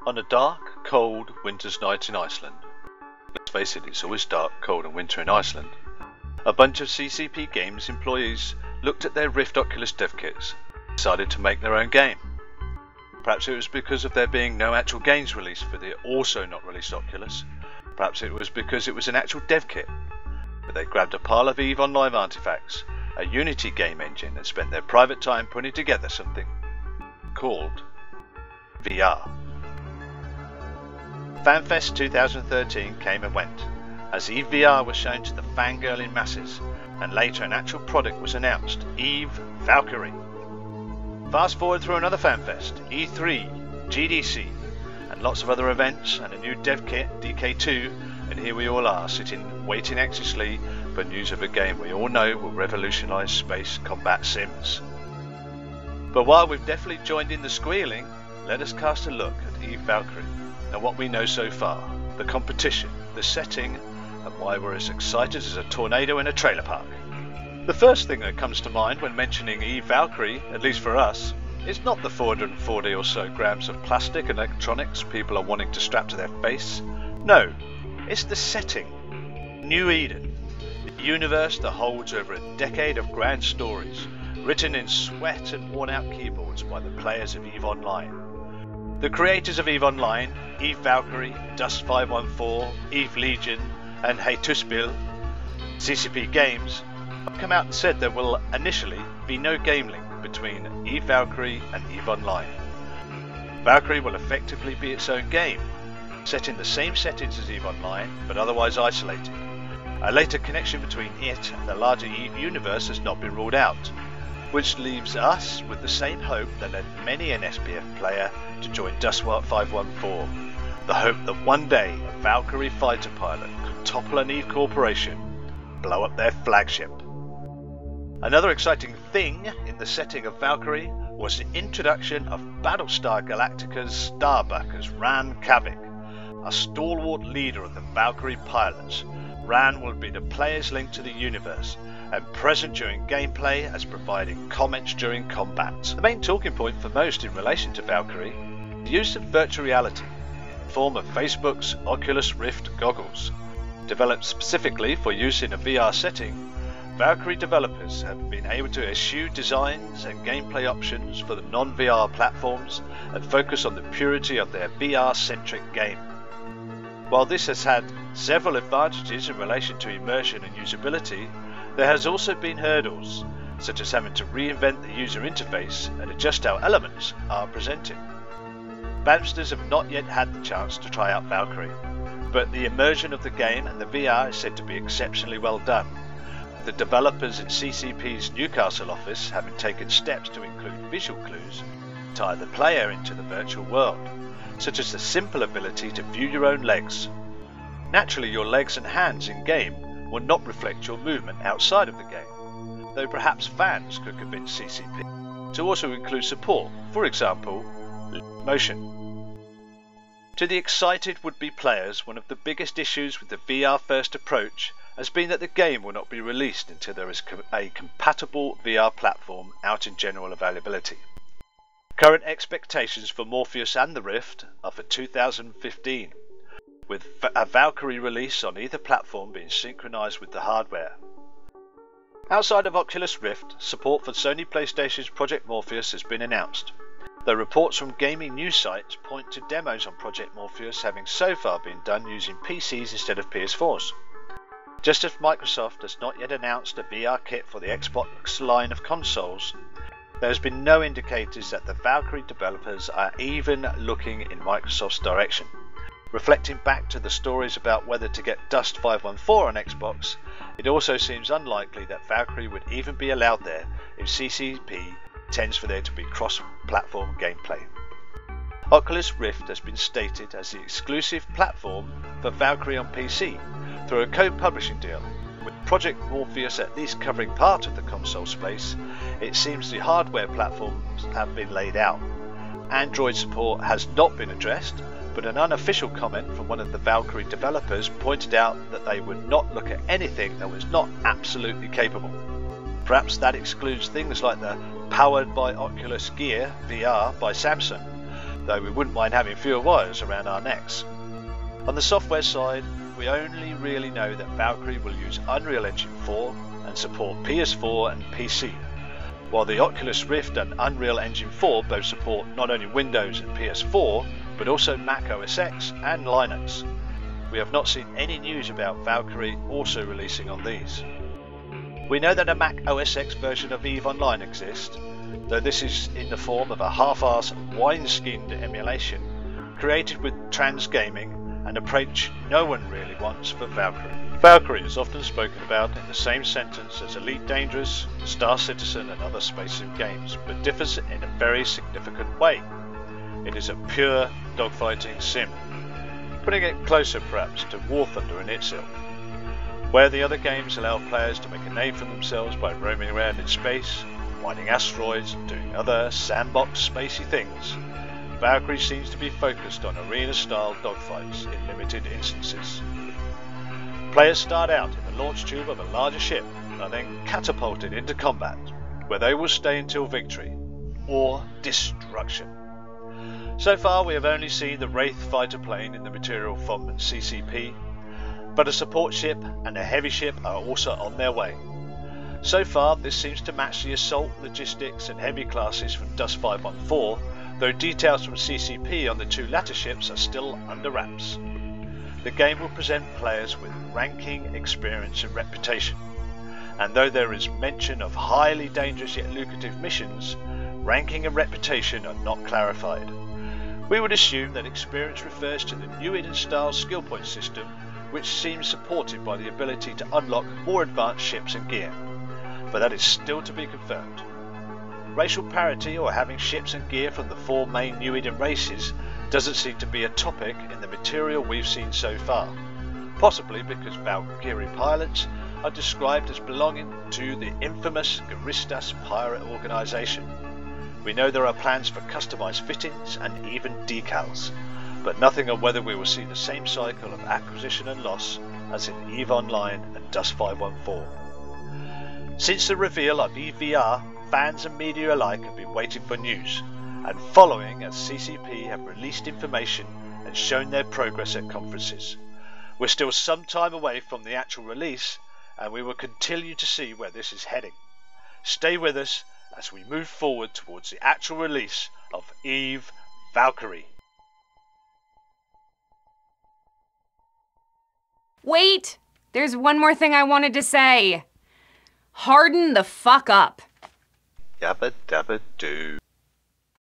On a dark, cold winter's night in Iceland, let's face it, it's always dark, cold and winter in Iceland, a bunch of CCP Games employees looked at their Rift Oculus dev kits and decided to make their own game. Perhaps it was because of there being no actual games released for the also not released Oculus. Perhaps it was because it was an actual dev kit. But they grabbed a pile of EVE Online artifacts, a Unity game engine, and spent their private time putting together something called VR. FanFest 2013 came and went, as EVE VR was shown to the fangirling masses, and later an actual product was announced, EVE Valkyrie. Fast forward through another FanFest, E3, GDC, and lots of other events, and a new dev kit, DK2, and here we all are, sitting, waiting anxiously for news of a game we all know will revolutionise space combat sims. But while we've definitely joined in the squealing, let us cast a look at EVE Valkyrie, and what we know so far, the competition, the setting, and why we're as excited as a tornado in a trailer park. The first thing that comes to mind when mentioning EVE Valkyrie, at least for us, is not the 440 or so grams of plastic and electronics people are wanting to strap to their face. No, it's the setting. New Eden, the universe that holds over a decade of grand stories, written in sweat and worn out keyboards by the players of EVE Online. The creators of EVE Online, EVE Valkyrie, Dust 514, EVE Legion, and Hey Tuspil, CCP Games, have come out and said there will initially be no game link between EVE Valkyrie and EVE Online. Valkyrie will effectively be its own game, set in the same settings as EVE Online, but otherwise isolated. A later connection between it and the larger EVE universe has not been ruled out, which leaves us with the same hope that led many an SPF player to join Dust 514, the hope that one day a Valkyrie fighter pilot could topple an EVE corporation, blow up their flagship. Another exciting thing in the setting of Valkyrie was the introduction of Battlestar Galactica's Starbuck as Ran Kavik, a stalwart leader of the Valkyrie pilots. Ran will be the player's link to the universe, and present during gameplay as providing comments during combat. The main talking point for most in relation to Valkyrie is the use of virtual reality in the form of Facebook's Oculus Rift goggles. Developed specifically for use in a VR setting, Valkyrie developers have been able to eschew designs and gameplay options for the non-VR platforms and focus on the purity of their VR-centric game. While this has had several advantages in relation to immersion and usability, there has also been hurdles, such as having to reinvent the user interface and adjust how elements are presented. Bamsters have not yet had the chance to try out Valkyrie, but the immersion of the game and the VR is said to be exceptionally well done, with the developers in CCP's Newcastle office having taken steps to include visual clues to tie the player into the virtual world, such as the simple ability to view your own legs. Naturally, your legs and hands in-game will not reflect your movement outside of the game, though perhaps fans could convince CCP to also include support, for example, motion. To the excited would-be players, one of the biggest issues with the VR-first approach has been that the game will not be released until there is a compatible VR platform out in general availability. Current expectations for Morpheus and the Rift are for 2015, with a Valkyrie release on either platform being synchronized with the hardware. Outside of Oculus Rift, support for Sony PlayStation's Project Morpheus has been announced, though reports from gaming news sites point to demos on Project Morpheus having so far been done using PCs instead of PS4s. Just as Microsoft has not yet announced a VR kit for the Xbox line of consoles, there has been no indicators that the Valkyrie developers are even looking in Microsoft's direction. Reflecting back to the stories about whether to get Dust 514 on Xbox, it also seems unlikely that Valkyrie would even be allowed there if CCP intends for there to be cross-platform gameplay. Oculus Rift has been stated as the exclusive platform for Valkyrie on PC through a co-publishing deal. With Project Morpheus at least covering part of the console space, it seems the hardware platforms have been laid out. Android support has not been addressed, but an unofficial comment from one of the Valkyrie developers pointed out that they would not look at anything that was not absolutely capable. Perhaps that excludes things like the powered by Oculus Gear VR by Samsung, though we wouldn't mind having fewer wires around our necks. On the software side, we only really know that Valkyrie will use Unreal Engine 4 and support PS4 and PC, while the Oculus Rift and Unreal Engine 4 both support not only Windows and PS4, but also Mac OS X and Linux. We have not seen any news about Valkyrie also releasing on these. We know that a Mac OS X version of EVE Online exists, though this is in the form of a half-assed wine-skinned emulation created with trans gaming, an approach no one really wants for Valkyrie. Valkyrie is often spoken about in the same sentence as Elite Dangerous, Star Citizen and other space sim games, but differs in a very significant way. It is a pure dogfighting sim, putting it closer perhaps to War Thunder in its ilk. Where the other games allow players to make a name for themselves by roaming around in space, mining asteroids and doing other sandbox-spacey things, Valkyrie seems to be focused on arena-style dogfights in limited instances. Players start out in the launch tube of a larger ship and are then catapulted into combat, where they will stay until victory, or destruction. So far we have only seen the Wraith fighter plane in the material from CCP, but a support ship and a heavy ship are also on their way. So far this seems to match the assault, logistics and heavy classes from Dust 514, though details from CCP on the two latter ships are still under wraps. The game will present players with ranking, experience and reputation, and though there is mention of highly dangerous yet lucrative missions, ranking and reputation are not clarified. We would assume that experience refers to the new Eden style skill point system, which seems supported by the ability to unlock more advanced ships and gear, but that is still to be confirmed. Racial parity or having ships and gear from the four main New Eden races doesn't seem to be a topic in the material we've seen so far, possibly because Valkyrie pilots are described as belonging to the infamous Garistas pirate organisation. We know there are plans for customised fittings and even decals, but nothing on whether we will see the same cycle of acquisition and loss as in EVE Online and Dust 514. Since the reveal of EVR, fans and media alike have been waiting for news, and following as CCP have released information and shown their progress at conferences. We're still some time away from the actual release, and we will continue to see where this is heading. Stay with us as we move forward towards the actual release of EVE Valkyrie. Wait! There's one more thing I wanted to say. Harden the fuck up. Yabba dabba doo.